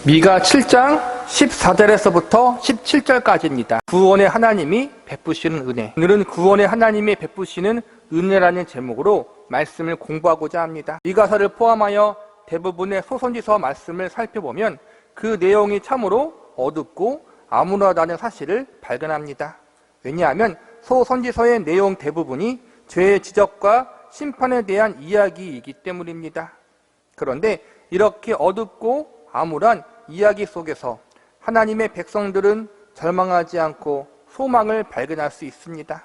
미가 7장 14절에서부터 17절까지입니다. 구원의 하나님이 베푸시는 은혜. 오늘은 구원의 하나님이 베푸시는 은혜라는 제목으로 말씀을 공부하고자 합니다. 미가서를 포함하여 대부분의 소선지서 말씀을 살펴보면 그 내용이 참으로 어둡고 암울하다는 사실을 발견합니다. 왜냐하면 소선지서의 내용 대부분이 죄의 지적과 심판에 대한 이야기이기 때문입니다. 그런데 이렇게 어둡고 암울한 이야기 속에서 하나님의 백성들은 절망하지 않고 소망을 발견할 수 있습니다.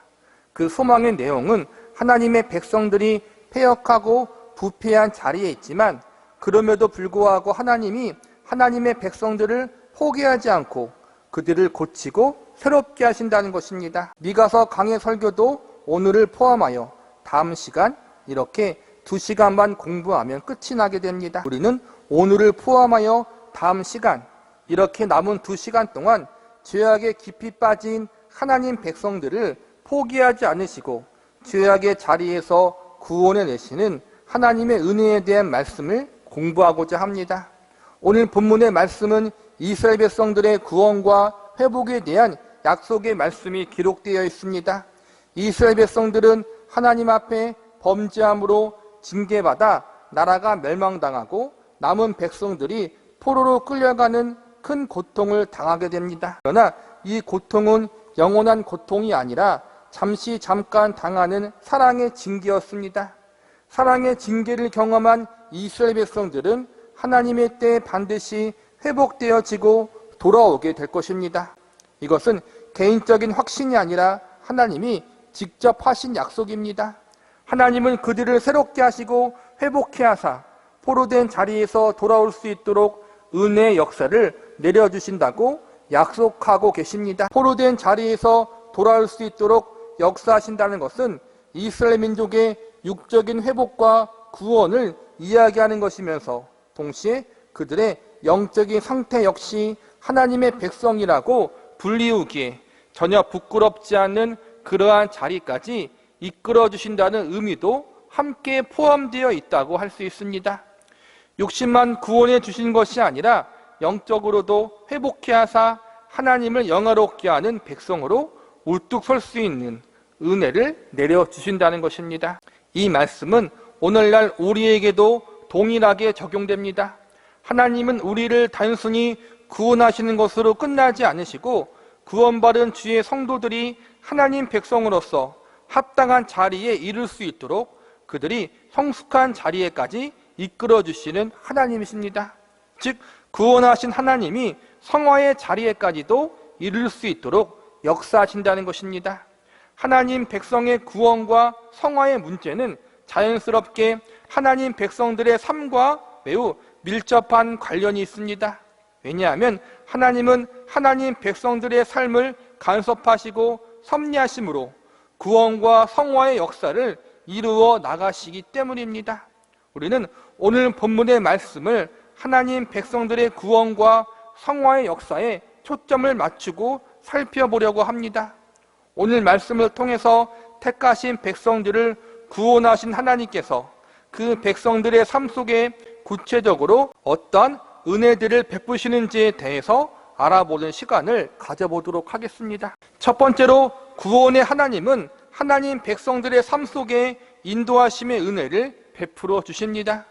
그 소망의 내용은 하나님의 백성들이 패역하고 부패한 자리에 있지만 그럼에도 불구하고 하나님이 하나님의 백성들을 포기하지 않고 그들을 고치고 새롭게 하신다는 것입니다. 미가서 강해 설교도 오늘을 포함하여 다음 시간 이렇게 2시간만 공부하면 끝이 나게 됩니다. 우리는 오늘을 포함하여 다음 시간 이렇게 남은 2시간 동안 죄악에 깊이 빠진 하나님 백성들을 포기하지 않으시고 죄악의 자리에서 구원해 내시는 하나님의 은혜에 대한 말씀을 공부하고자 합니다. 오늘 본문의 말씀은 이스라엘 백성들의 구원과 회복에 대한 약속의 말씀이 기록되어 있습니다. 이스라엘 백성들은 하나님 앞에 범죄함으로 징계받아 나라가 멸망당하고 남은 백성들이 포로로 끌려가는 큰 고통을 당하게 됩니다. 그러나 이 고통은 영원한 고통이 아니라 잠깐 당하는 사랑의 징계였습니다. 사랑의 징계를 경험한 이스라엘 백성들은 하나님의 때에 반드시 회복되어지고 돌아오게 될 것입니다. 이것은 개인적인 확신이 아니라 하나님이 직접 하신 약속입니다. 하나님은 그들을 새롭게 하시고 회복해 하사 포로된 자리에서 돌아올 수 있도록 은혜의 역사를 내려주신다고 약속하고 계십니다. 포로된 자리에서 돌아올 수 있도록 역사하신다는 것은 이스라엘 민족의 육적인 회복과 구원을 이야기하는 것이면서 동시에 그들의 영적인 상태 역시 하나님의 백성이라고 불리우기에 전혀 부끄럽지 않는 그러한 자리까지 이끌어 주신다는 의미도 함께 포함되어 있다고 할 수 있습니다. 육신만 구원해 주신 것이 아니라 영적으로도 회복해 하사 하나님을 영화롭게 하는 백성으로 우뚝 설 수 있는 은혜를 내려주신다는 것입니다. 이 말씀은 오늘날 우리에게도 동일하게 적용됩니다. 하나님은 우리를 단순히 구원하시는 것으로 끝나지 않으시고 구원받은 주의 성도들이 하나님 백성으로서 합당한 자리에 이를 수 있도록 그들이 성숙한 자리에까지 이끌어주시는 하나님이십니다. 즉 구원하신 하나님이 성화의 자리에까지도 이룰 수 있도록 역사하신다는 것입니다. 하나님 백성의 구원과 성화의 문제는 자연스럽게 하나님 백성들의 삶과 매우 밀접한 관련이 있습니다. 왜냐하면 하나님은 하나님 백성들의 삶을 간섭하시고 섭리하심으로 구원과 성화의 역사를 이루어 나가시기 때문입니다. 우리는 오늘 본문의 말씀을 하나님 백성들의 구원과 성화의 역사에 초점을 맞추고 살펴보려고 합니다. 오늘 말씀을 통해서 택하신 백성들을 구원하신 하나님께서 그 백성들의 삶 속에 구체적으로 어떤 은혜들을 베푸시는지에 대해서 알아보는 시간을 가져보도록 하겠습니다. 첫 번째로 구원의 하나님은 하나님 백성들의 삶 속에 인도하심의 은혜를 베풀어 주십니다.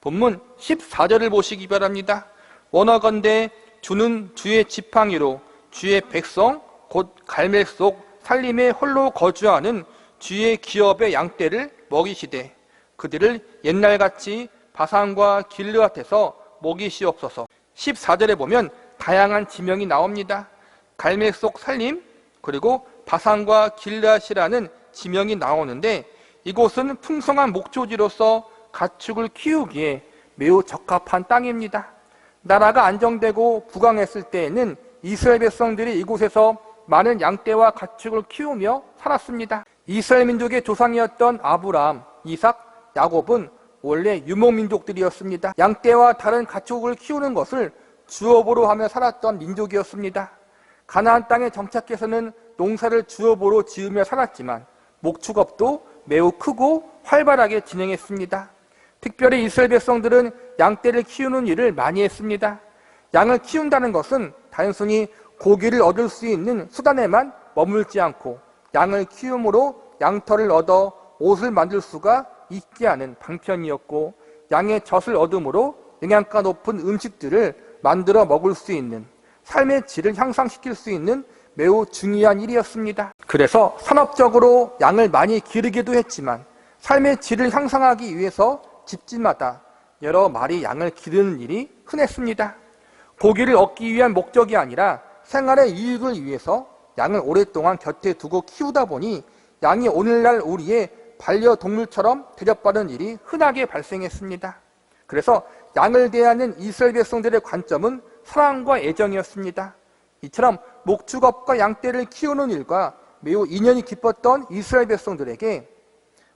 본문 14절을 보시기 바랍니다. 원하건대 주는 주의 지팡이로 주의 백성 곧 갈멜 속 살림에 홀로 거주하는 주의 기업의 양떼를 먹이시되 그들을 옛날같이 바산과 길르앗에서 먹이시옵소서. 14절에 보면 다양한 지명이 나옵니다. 갈멜 속 살림 그리고 바산과 길르앗이라는 지명이 나오는데 이곳은 풍성한 목초지로서 가축을 키우기에 매우 적합한 땅입니다. 나라가 안정되고 부강했을 때에는 이스라엘 백성들이 이곳에서 많은 양떼와 가축을 키우며 살았습니다. 이스라엘 민족의 조상이었던 아브라함, 이삭, 야곱은 원래 유목민족들이었습니다. 양떼와 다른 가축을 키우는 것을 주업으로 하며 살았던 민족이었습니다. 가나안 땅에 정착해서는 농사를 주업으로 지으며 살았지만 목축업도 매우 크고 활발하게 진행했습니다. 특별히 이스라엘 백성들은 양떼를 키우는 일을 많이 했습니다. 양을 키운다는 것은 단순히 고기를 얻을 수 있는 수단에만 머물지 않고 양을 키움으로 양털을 얻어 옷을 만들 수가 있게 하는 방편이었고, 양의 젖을 얻음으로 영양가 높은 음식들을 만들어 먹을 수 있는, 삶의 질을 향상시킬 수 있는 매우 중요한 일이었습니다. 그래서 산업적으로 양을 많이 기르기도 했지만 삶의 질을 향상하기 위해서 집집마다 여러 마리 양을 기르는 일이 흔했습니다. 고기를 얻기 위한 목적이 아니라 생활의 이익을 위해서 양을 오랫동안 곁에 두고 키우다 보니 양이 오늘날 우리의 반려동물처럼 대접받는 일이 흔하게 발생했습니다. 그래서 양을 대하는 이스라엘 백성들의 관점은 사랑과 애정이었습니다. 이처럼 목축업과 양떼를 키우는 일과 매우 인연이 깊었던 이스라엘 백성들에게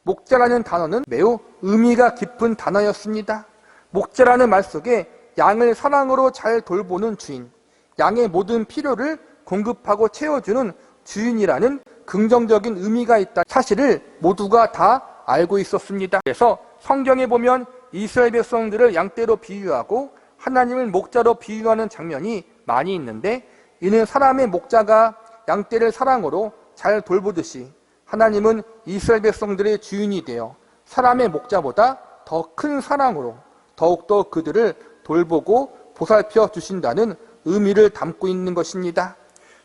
목자라는 단어는 매우 의미가 깊은 단어였습니다. 목자라는 말 속에 양을 사랑으로 잘 돌보는 주인, 양의 모든 필요를 공급하고 채워주는 주인이라는 긍정적인 의미가 있다는 사실을 모두가 다 알고 있었습니다. 그래서 성경에 보면 이스라엘 백성들을 양떼로 비유하고 하나님을 목자로 비유하는 장면이 많이 있는데, 이는 사람의 목자가 양떼를 사랑으로 잘 돌보듯이 하나님은 이스라엘 백성들의 주인이 되어 사람의 목자보다 더 큰 사랑으로 더욱더 그들을 돌보고 보살펴 주신다는 의미를 담고 있는 것입니다.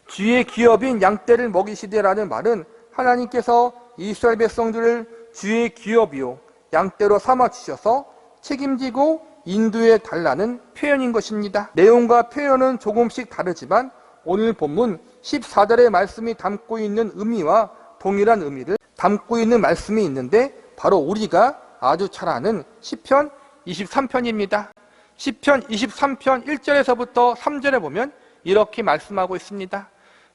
주의 기업인 양떼를 먹이시되라는 말은 하나님께서 이스라엘 백성들을 주의 기업이요 양떼로 삼아주셔서 책임지고 인도해 달라는 표현인 것입니다. 내용과 표현은 조금씩 다르지만 오늘 본문 14절의 말씀이 담고 있는 의미와 동일한 의미를 담고 있는 말씀이 있는데, 바로 우리가 아주 잘 아는 시편 23편입니다. 시편 23편 1절에서부터 3절에 보면 이렇게 말씀하고 있습니다.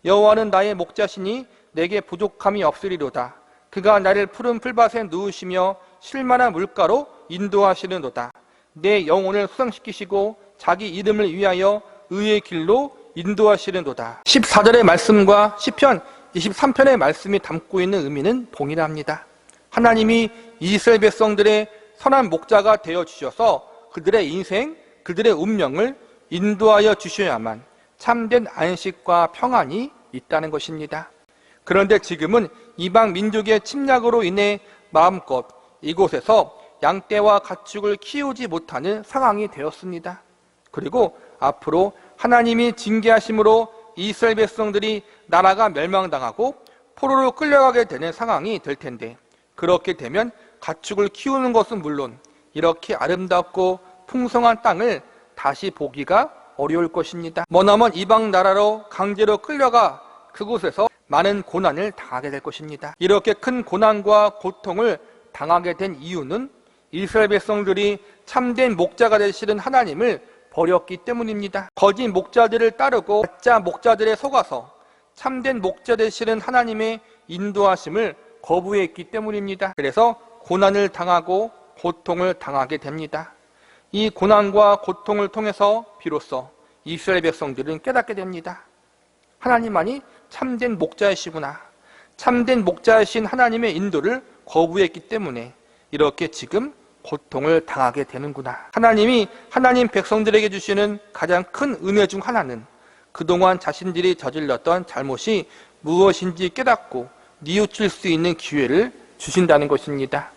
여호와는 나의 목자시니 내게 부족함이 없으리로다. 그가 나를 푸른 풀밭에 누우시며 쉴만한 물가로 인도하시는도다. 내 영혼을 수상시키시고 자기 이름을 위하여 의의 길로 인도하시는도다. 14절의 말씀과 시편 23편의 말씀이 담고 있는 의미는 동일합니다. 하나님이 이스라엘 백성들의 선한 목자가 되어주셔서 그들의 인생, 그들의 운명을 인도하여 주셔야만 참된 안식과 평안이 있다는 것입니다. 그런데 지금은 이방 민족의 침략으로 인해 마음껏 이곳에서 양떼와 가축을 키우지 못하는 상황이 되었습니다. 그리고 앞으로 하나님이 징계하심으로 이스라엘 백성들이 나라가 멸망당하고 포로로 끌려가게 되는 상황이 될 텐데, 그렇게 되면 가축을 키우는 것은 물론 이렇게 아름답고 풍성한 땅을 다시 보기가 어려울 것입니다. 머나먼 이방 나라로 강제로 끌려가 그곳에서 많은 고난을 당하게 될 것입니다. 이렇게 큰 고난과 고통을 당하게 된 이유는 이스라엘 백성들이 참된 목자가 되시는 하나님을 버렸기 때문입니다. 거짓 목자들을 따르고 가짜 목자들에 속아서 참된 목자 되시는 하나님의 인도하심을 거부했기 때문입니다. 그래서 고난을 당하고 고통을 당하게 됩니다. 이 고난과 고통을 통해서 비로소 이스라엘 백성들은 깨닫게 됩니다. 하나님만이 참된 목자이시구나. 참된 목자이신 하나님의 인도를 거부했기 때문에 이렇게 지금 고통을 당하게 되는구나. 하나님이 하나님 백성들에게 주시는 가장 큰 은혜 중 하나는 그동안 자신들이 저질렀던 잘못이 무엇인지 깨닫고 뉘우칠 수 있는 기회를 주신다는 것입니다.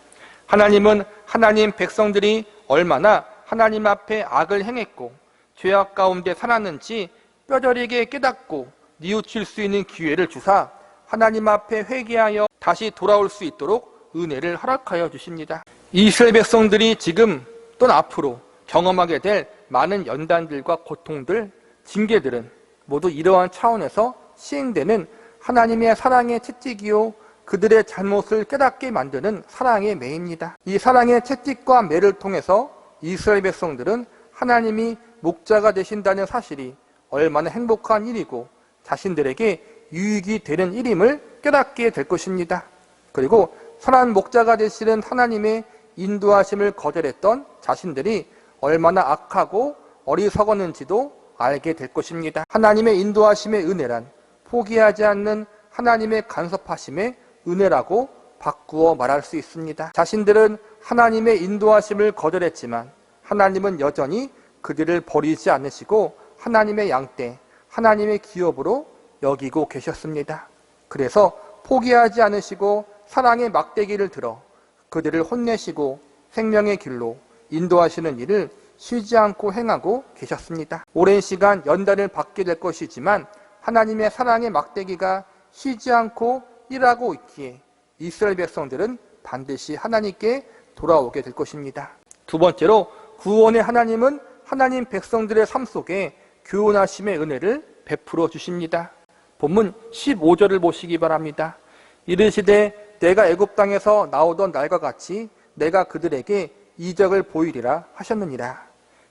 하나님은 하나님 백성들이 얼마나 하나님 앞에 악을 행했고 죄악 가운데 살았는지 뼈저리게 깨닫고 뉘우칠 수 있는 기회를 주사 하나님 앞에 회개하여 다시 돌아올 수 있도록 은혜를 허락하여 주십니다. 이스라엘 백성들이 지금 또는 앞으로 경험하게 될 많은 연단들과 고통들, 징계들은 모두 이러한 차원에서 시행되는 하나님의 사랑의 채찍이요 그들의 잘못을 깨닫게 만드는 사랑의 매입니다. 이 사랑의 채찍과 매를 통해서 이스라엘 백성들은 하나님이 목자가 되신다는 사실이 얼마나 행복한 일이고 자신들에게 유익이 되는 일임을 깨닫게 될 것입니다. 그리고 선한 목자가 되시는 하나님의 인도하심을 거절했던 자신들이 얼마나 악하고 어리석었는지도 알게 될 것입니다. 하나님의 인도하심의 은혜란 포기하지 않는 하나님의 간섭하심의 은혜라고 바꾸어 말할 수 있습니다. 자신들은 하나님의 인도하심을 거절했지만 하나님은 여전히 그들을 버리지 않으시고 하나님의 양떼, 하나님의 기업으로 여기고 계셨습니다. 그래서 포기하지 않으시고 사랑의 막대기를 들어 그들을 혼내시고 생명의 길로 인도하시는 일을 쉬지 않고 행하고 계셨습니다. 오랜 시간 연단을 받게 될 것이지만 하나님의 사랑의 막대기가 쉬지 않고 일하고 있기에 이스라엘 백성들은 반드시 하나님께 돌아오게 될 것입니다. 두 번째로 구원의 하나님은 하나님 백성들의 삶 속에 교훈하심의 은혜를 베풀어 주십니다. 본문 15절을 보시기 바랍니다. 이르시되 내가 애굽 땅에서 나오던 날과 같이 내가 그들에게 이적을 보이리라 하셨느니라.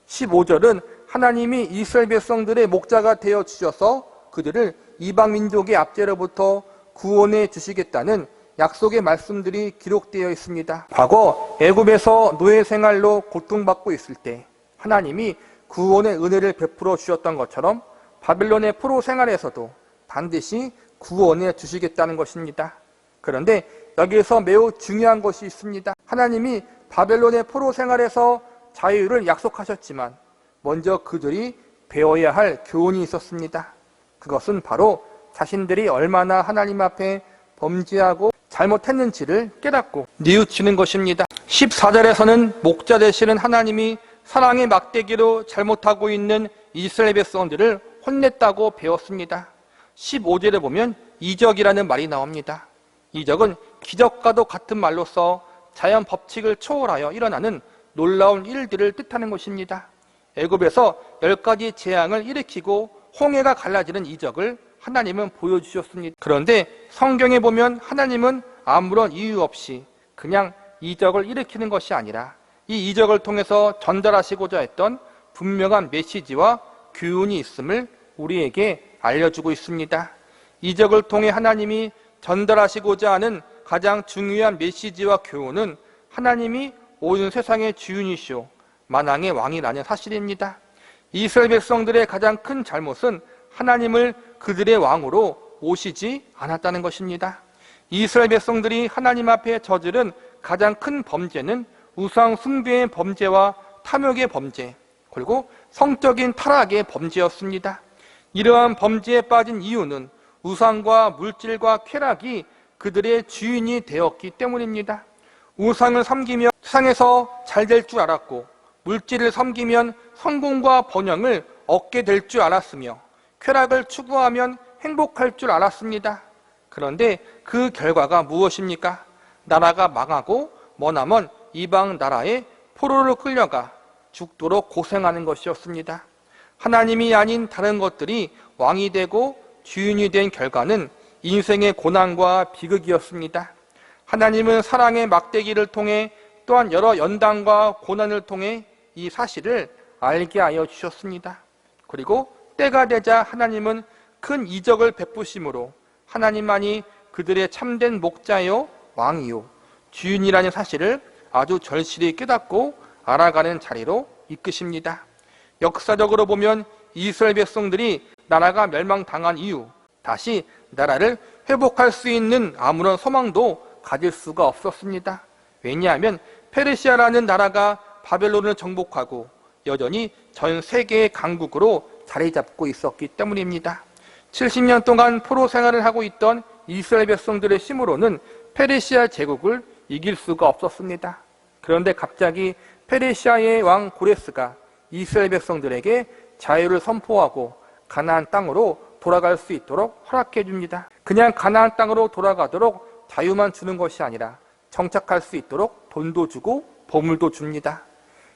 15절은 하나님이 이스라엘 백성들의 목자가 되어 주셔서 그들을 이방 민족의 압제로부터 구원해 주시겠다는 약속의 말씀들이 기록되어 있습니다. 과거 애굽에서 노예 생활로 고통받고 있을 때 하나님이 구원의 은혜를 베풀어 주셨던 것처럼 바벨론의 포로 생활에서도 반드시 구원해 주시겠다는 것입니다. 그런데 여기에서 매우 중요한 것이 있습니다. 하나님이 바벨론의 포로 생활에서 자유를 약속하셨지만 먼저 그들이 배워야 할 교훈이 있었습니다. 그것은 바로 자신들이 얼마나 하나님 앞에 범죄하고 잘못했는지를 깨닫고 뉘우치는 것입니다. 14절에서는 목자 되시는 하나님이 사랑의 막대기로 잘못하고 있는 이스라엘 백성들을 혼냈다고 배웠습니다. 15절에 보면 이적이라는 말이 나옵니다. 이적은 기적과도 같은 말로서 자연 법칙을 초월하여 일어나는 놀라운 일들을 뜻하는 것입니다. 애굽에서 10가지 재앙을 일으키고 홍해가 갈라지는 이적을 하나님은 보여주셨습니다. 그런데 성경에 보면 하나님은 아무런 이유 없이 그냥 이적을 일으키는 것이 아니라 이 이적을 통해서 전달하시고자 했던 분명한 메시지와 교훈이 있음을 우리에게 알려주고 있습니다. 이적을 통해 하나님이 전달하시고자 하는 가장 중요한 메시지와 교훈은 하나님이 온 세상의 주인이시오 만왕의 왕이라는 사실입니다. 이스라엘 백성들의 가장 큰 잘못은 하나님을 그들의 왕으로 모시지 않았다는 것입니다. 이스라엘 백성들이 하나님 앞에 저지른 가장 큰 범죄는 우상 숭배의 범죄와 탐욕의 범죄, 그리고 성적인 타락의 범죄였습니다. 이러한 범죄에 빠진 이유는 우상과 물질과 쾌락이 그들의 주인이 되었기 때문입니다. 우상을 섬기며 세상에서 잘 될 줄 알았고 물질을 섬기면 성공과 번영을 얻게 될 줄 알았으며 쾌락을 추구하면 행복할 줄 알았습니다. 그런데 그 결과가 무엇입니까? 나라가 망하고 머나먼 이방 나라에 포로로 끌려가 죽도록 고생하는 것이었습니다. 하나님이 아닌 다른 것들이 왕이 되고 주인이 된 결과는 인생의 고난과 비극이었습니다. 하나님은 사랑의 막대기를 통해 또한 여러 연단과 고난을 통해 이 사실을 알게 하여 주셨습니다. 그리고 때가 되자 하나님은 큰 이적을 베푸심으로 하나님만이 그들의 참된 목자요 왕이요 주인이라는 사실을 아주 절실히 깨닫고 알아가는 자리로 이끄십니다. 역사적으로 보면 이스라엘 백성들이 나라가 멸망당한 이후 다시 나라를 회복할 수 있는 아무런 소망도 가질 수가 없었습니다. 왜냐하면 페르시아라는 나라가 바벨론을 정복하고 여전히 전 세계의 강국으로 자리 잡고 있었기 때문입니다. 70년 동안 포로 생활을 하고 있던 이스라엘 백성들의 힘으로는 페르시아 제국을 이길 수가 없었습니다. 그런데 갑자기 페르시아의 왕 고레스가 이스라엘 백성들에게 자유를 선포하고 가나안 땅으로 돌아갈 수 있도록 허락해 줍니다. 그냥 가나안 땅으로 돌아가도록 자유만 주는 것이 아니라 정착할 수 있도록 돈도 주고 보물도 줍니다.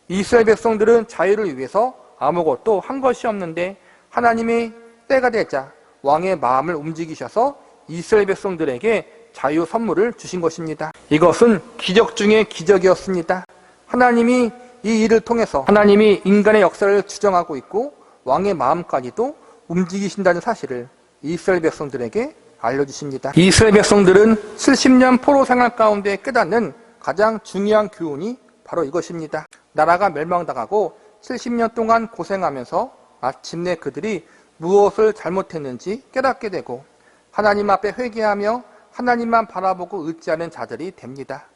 이스라엘 백성들은 자유를 위해서 아무것도 한 것이 없는데 하나님이 때가 되자 왕의 마음을 움직이셔서 이스라엘 백성들에게 자유 선물을 주신 것입니다. 이것은 기적 중의 기적이었습니다. 하나님이 이 일을 통해서 하나님이 인간의 역사를 주정하고 있고 왕의 마음까지도 움직이신다는 사실을 이스라엘 백성들에게 알려주십니다. 이스라엘 백성들은 70년 포로 생활 가운데 깨닫는 가장 중요한 교훈이 바로 이것입니다. 나라가 멸망당하고 70년 동안 고생하면서 마침내 그들이 무엇을 잘못했는지 깨닫게 되고 하나님 앞에 회개하며 하나님만 바라보고 의지하는 자들이 됩니다.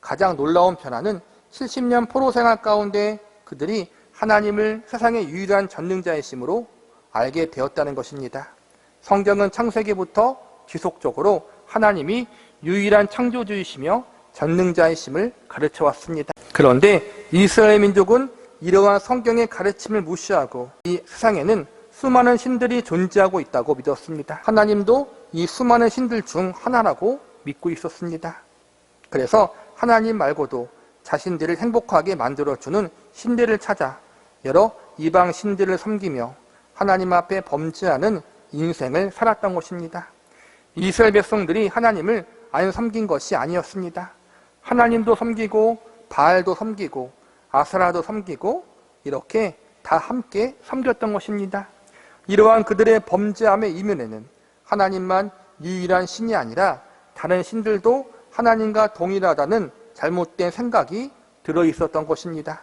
가장 놀라운 변화는 70년 포로 생활 가운데 그들이 하나님을 세상의 유일한 전능자이심으로 알게 되었다는 것입니다. 성경은 창세기부터 지속적으로 하나님이 유일한 창조주이시며 전능자이심을 가르쳐 왔습니다. 그런데 이스라엘 민족은 이러한 성경의 가르침을 무시하고 이 세상에는 수많은 신들이 존재하고 있다고 믿었습니다. 하나님도 이 수많은 신들 중 하나라고 믿고 있었습니다. 그래서 하나님 말고도 자신들을 행복하게 만들어주는 신들을 찾아 여러 이방 신들을 섬기며 하나님 앞에 범죄하는 인생을 살았던 것입니다. 이스라엘 백성들이 하나님을 안 섬긴 것이 아니었습니다. 하나님도 섬기고 바알도 섬기고 아세라도 섬기고 이렇게 다 함께 섬겼던 것입니다. 이러한 그들의 범죄함의 이면에는 하나님만 유일한 신이 아니라 다른 신들도 하나님과 동일하다는 잘못된 생각이 들어있었던 것입니다.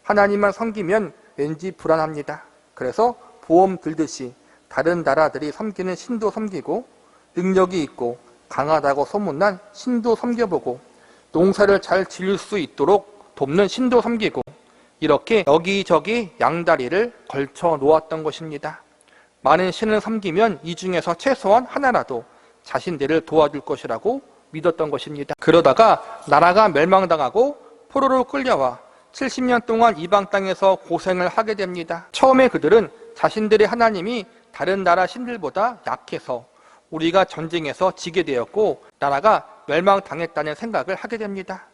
하나님만 섬기면 왠지 불안합니다. 그래서 보험 들듯이 다른 나라들이 섬기는 신도 섬기고 능력이 있고 강하다고 소문난 신도 섬겨보고 농사를 잘 지을 수 있도록 돕는 신도 섬기고 이렇게 여기저기 양다리를 걸쳐 놓았던 것입니다. 많은 신을 섬기면 이 중에서 최소한 하나라도 자신들을 도와줄 것이라고 믿었던 것입니다. 그러다가 나라가 멸망당하고 포로로 끌려와 70년 동안 이방 땅에서 고생을 하게 됩니다. 처음에 그들은 자신들의 하나님이 다른 나라 신들보다 약해서 우리가 전쟁에서 지게 되었고 나라가 멸망당했다는 생각을 하게 됩니다.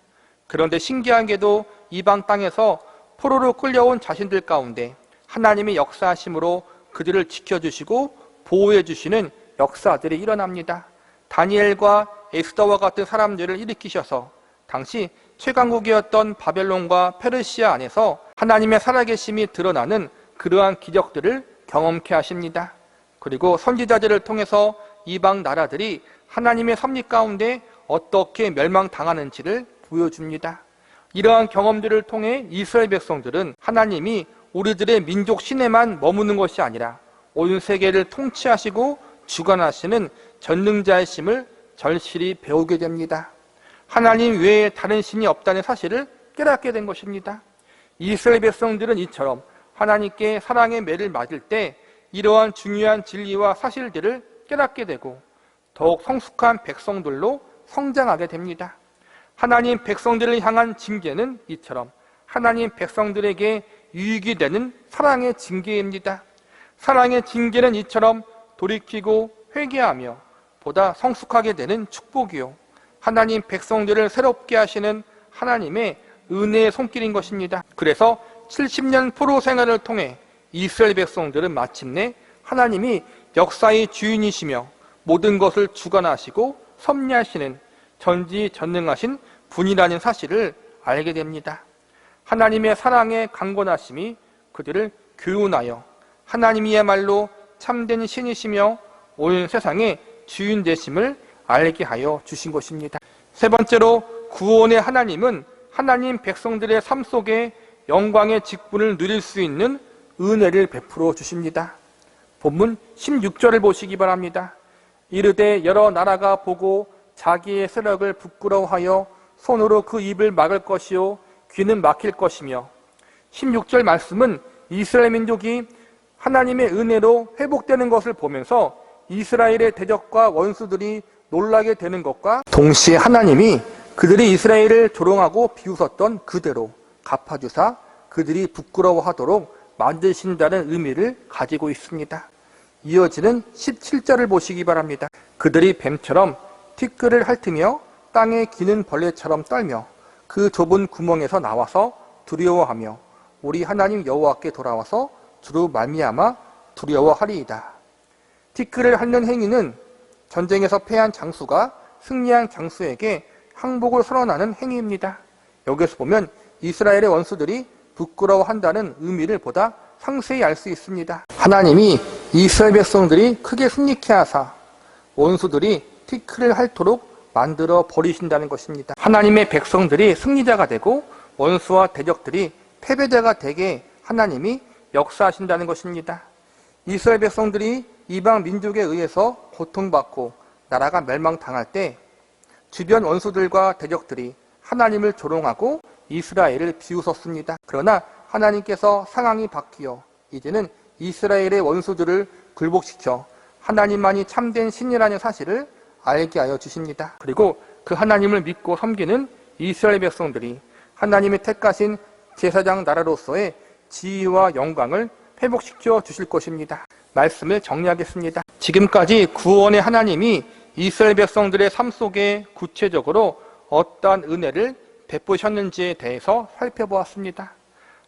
그런데 신기한 게도 이방 땅에서 포로로 끌려온 자신들 가운데 하나님의 역사하심으로 그들을 지켜주시고 보호해 주시는 역사들이 일어납니다. 다니엘과 에스더와 같은 사람들을 일으키셔서 당시 최강국이었던 바벨론과 페르시아 안에서 하나님의 살아계심이 드러나는 그러한 기적들을 경험케 하십니다. 그리고 선지자들을 통해서 이방 나라들이 하나님의 섭리 가운데 어떻게 멸망당하는지를 보여줍니다. 이러한 경험들을 통해 이스라엘 백성들은 하나님이 우리들의 민족 신에만 머무는 것이 아니라 온 세계를 통치하시고 주관하시는 전능자이심을 절실히 배우게 됩니다. 하나님 외에 다른 신이 없다는 사실을 깨닫게 된 것입니다. 이스라엘 백성들은 이처럼 하나님께 사랑의 매를 맞을 때 이러한 중요한 진리와 사실들을 깨닫게 되고 더욱 성숙한 백성들로 성장하게 됩니다. 하나님 백성들을 향한 징계는 이처럼 하나님 백성들에게 유익이 되는 사랑의 징계입니다. 사랑의 징계는 이처럼 돌이키고 회개하며 보다 성숙하게 되는 축복이요 하나님 백성들을 새롭게 하시는 하나님의 은혜의 손길인 것입니다. 그래서 70년 포로 생활을 통해 이스라엘 백성들은 마침내 하나님이 역사의 주인이시며 모든 것을 주관하시고 섭리하시는 전지전능하신 분이라는 사실을 알게 됩니다. 하나님의 사랑의 강권하심이 그들을 교훈하여 하나님이야말로 참된 신이시며 온 세상의 주인 되심을 알게 하여 주신 것입니다. 세 번째로 구원의 하나님은 하나님 백성들의 삶 속에 영광의 직분을 누릴 수 있는 은혜를 베풀어 주십니다. 본문 16절을 보시기 바랍니다. 이르되 여러 나라가 보고 자기의 세력을 부끄러워하여 손으로 그 입을 막을 것이요 귀는 막힐 것이며 16절 말씀은 이스라엘 민족이 하나님의 은혜로 회복되는 것을 보면서 이스라엘의 대적과 원수들이 놀라게 되는 것과 동시에 하나님이 그들이 이스라엘을 조롱하고 비웃었던 그대로 갚아주사 그들이 부끄러워하도록 만드신다는 의미를 가지고 있습니다. 이어지는 17절을 보시기 바랍니다. 그들이 뱀처럼 티끌을 핥으며 땅에 기는 벌레처럼 떨며 그 좁은 구멍에서 나와서 두려워하며 우리 하나님 여호와께 돌아와서 주로 말미암아 두려워하리이다. 티끌을 핥는 행위는 전쟁에서 패한 장수가 승리한 장수에게 항복을 선언하는 행위입니다. 여기서 보면 이스라엘의 원수들이 부끄러워한다는 의미를 보다 상세히 알 수 있습니다. 하나님이 이스라엘 백성들이 크게 승리케 하사 원수들이 티끌을 핥도록 만들어 버리신다는 것입니다. 하나님의 백성들이 승리자가 되고 원수와 대적들이 패배자가 되게 하나님이 역사하신다는 것입니다. 이스라엘 백성들이 이방 민족에 의해서 고통받고 나라가 멸망당할 때 주변 원수들과 대적들이 하나님을 조롱하고 이스라엘을 비웃었습니다. 그러나 하나님께서 상황이 바뀌어 이제는 이스라엘의 원수들을 굴복시켜 하나님만이 참된 신이라는 사실을 알게 하여 주십니다. 그리고 그 하나님을 믿고 섬기는 이스라엘 백성들이 하나님의 택하신 제사장 나라로서의 지위와 영광을 회복시켜 주실 것입니다. 말씀을 정리하겠습니다. 지금까지 구원의 하나님이 이스라엘 백성들의 삶 속에 구체적으로 어떠한 은혜를 베푸셨는지에 대해서 살펴보았습니다.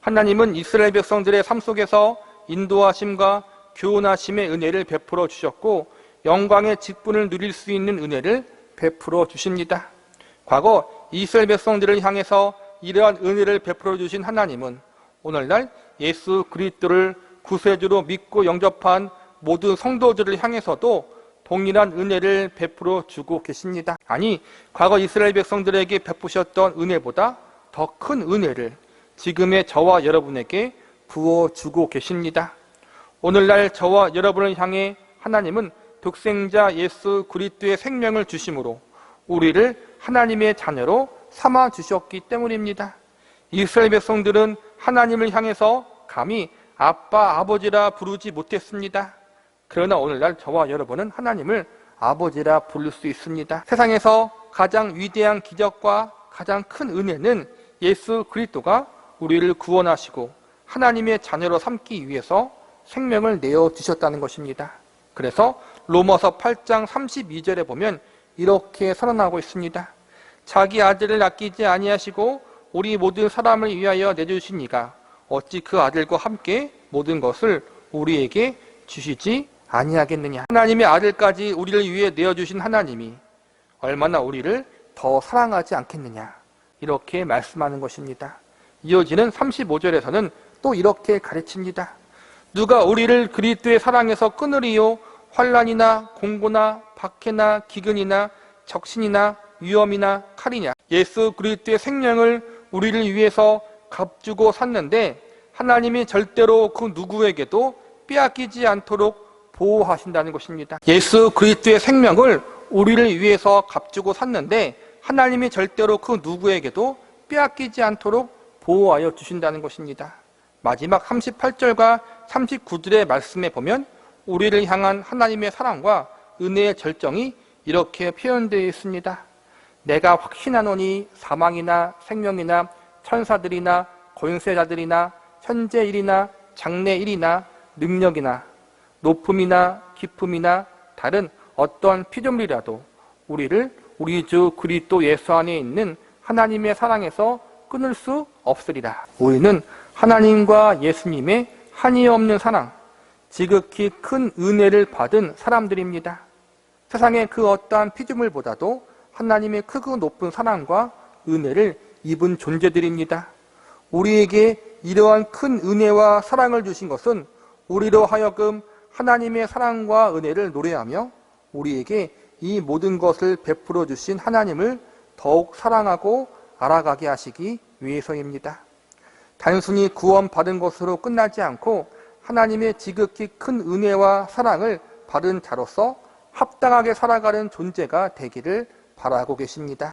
하나님은 이스라엘 백성들의 삶 속에서 인도하심과 교훈하심의 은혜를 베풀어 주셨고 영광의 직분을 누릴 수 있는 은혜를 베풀어 주십니다. 과거 이스라엘 백성들을 향해서 이러한 은혜를 베풀어 주신 하나님은 오늘날 예수 그리스도를 구세주로 믿고 영접한 모든 성도들을 향해서도 동일한 은혜를 베풀어 주고 계십니다. 아니, 과거 이스라엘 백성들에게 베푸셨던 은혜보다 더 큰 은혜를 지금의 저와 여러분에게 부어주고 계십니다. 오늘날 저와 여러분을 향해 하나님은 독생자 예수 그리스도의 생명을 주심으로 우리를 하나님의 자녀로 삼아 주셨기 때문입니다. 이스라엘 백성들은 하나님을 향해서 감히 아빠, 아버지라 부르지 못했습니다. 그러나 오늘날 저와 여러분은 하나님을 아버지라 부를 수 있습니다. 세상에서 가장 위대한 기적과 가장 큰 은혜는 예수 그리스도가 우리를 구원하시고 하나님의 자녀로 삼기 위해서 생명을 내어주셨다는 것입니다. 그래서 로마서 8장 32절에 보면 이렇게 선언하고 있습니다. 자기 아들을 아끼지 아니하시고 우리 모든 사람을 위하여 내주신 이가 어찌 그 아들과 함께 모든 것을 우리에게 주시지 아니하겠느냐. 하나님의 아들까지 우리를 위해 내어주신 하나님이 얼마나 우리를 더 사랑하지 않겠느냐, 이렇게 말씀하는 것입니다. 이어지는 35절에서는 또 이렇게 가르칩니다. 누가 우리를 그리스도의 사랑에서 끊으리요? 환난이나 공고나 박해나 기근이나 적신이나 위험이나 칼이냐. 예수 그리스도의 생명을 우리를 위해서 값주고 샀는데 하나님이 절대로 그 누구에게도 빼앗기지 않도록 보호하신다는 것입니다. 예수 그리스도의 생명을 우리를 위해서 값주고 샀는데 하나님이 절대로 그 누구에게도 빼앗기지 않도록 보호하여 주신다는 것입니다. 마지막 38절과 39절의 말씀에 보면 우리를 향한 하나님의 사랑과 은혜의 절정이 이렇게 표현되어 있습니다. 내가 확신하노니 사망이나 생명이나 천사들이나 권세자들이나 현재 일이나 장래 일이나 능력이나 높음이나 깊음이나 다른 어떠한 피조물이라도 우리를 우리 주 그리스도 예수 안에 있는 하나님의 사랑에서 끊을 수 없으리라. 우리는 하나님과 예수님의 한이 없는 사랑, 지극히 큰 은혜를 받은 사람들입니다. 세상의 그 어떠한 피조물보다도 하나님의 크고 높은 사랑과 은혜를 입은 존재들입니다. 우리에게 이러한 큰 은혜와 사랑을 주신 것은 우리로 하여금 하나님의 사랑과 은혜를 노래하며 우리에게 이 모든 것을 베풀어 주신 하나님을 더욱 사랑하고 알아가게 하시기 위해서입니다. 단순히 구원받은 것으로 끝나지 않고 하나님의 지극히 큰 은혜와 사랑을 받은 자로서 합당하게 살아가는 존재가 되기를 바라고 계십니다.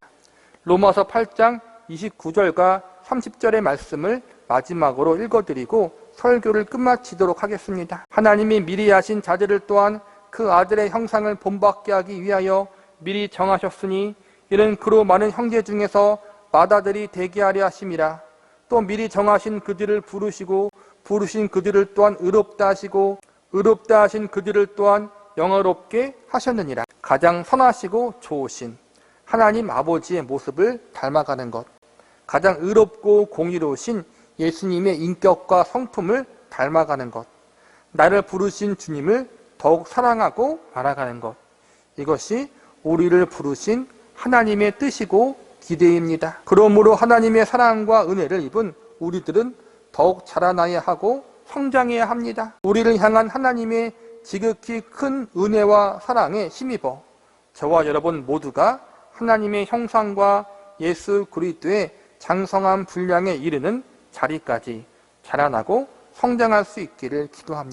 로마서 8장 29절과 30절의 말씀을 마지막으로 읽어드리고 설교를 끝마치도록 하겠습니다. 하나님이 미리 하신 자들을 또한 그 아들의 형상을 본받게 하기 위하여 미리 정하셨으니 이는 그로 많은 형제 중에서 맏아들이 되게 하려 하심이라. 또 미리 정하신 그들을 부르시고 부르신 그들을 또한 의롭다 하시고 의롭다 하신 그들을 또한 영화롭게 하셨느니라. 가장 선하시고 좋으신 하나님 아버지의 모습을 닮아가는 것, 가장 의롭고 공의로우신 예수님의 인격과 성품을 닮아가는 것, 나를 부르신 주님을 더욱 사랑하고 알아가는 것, 이것이 우리를 부르신 하나님의 뜻이고 기대입니다. 그러므로 하나님의 사랑과 은혜를 입은 우리들은 더욱 자라나야 하고 성장해야 합니다. 우리를 향한 하나님의 지극히 큰 은혜와 사랑에 힘입어 저와 여러분 모두가 하나님의 형상과 예수 그리스도의 장성한 분량에 이르는 자리까지 자라나고 성장할 수 있기를 기도합니다.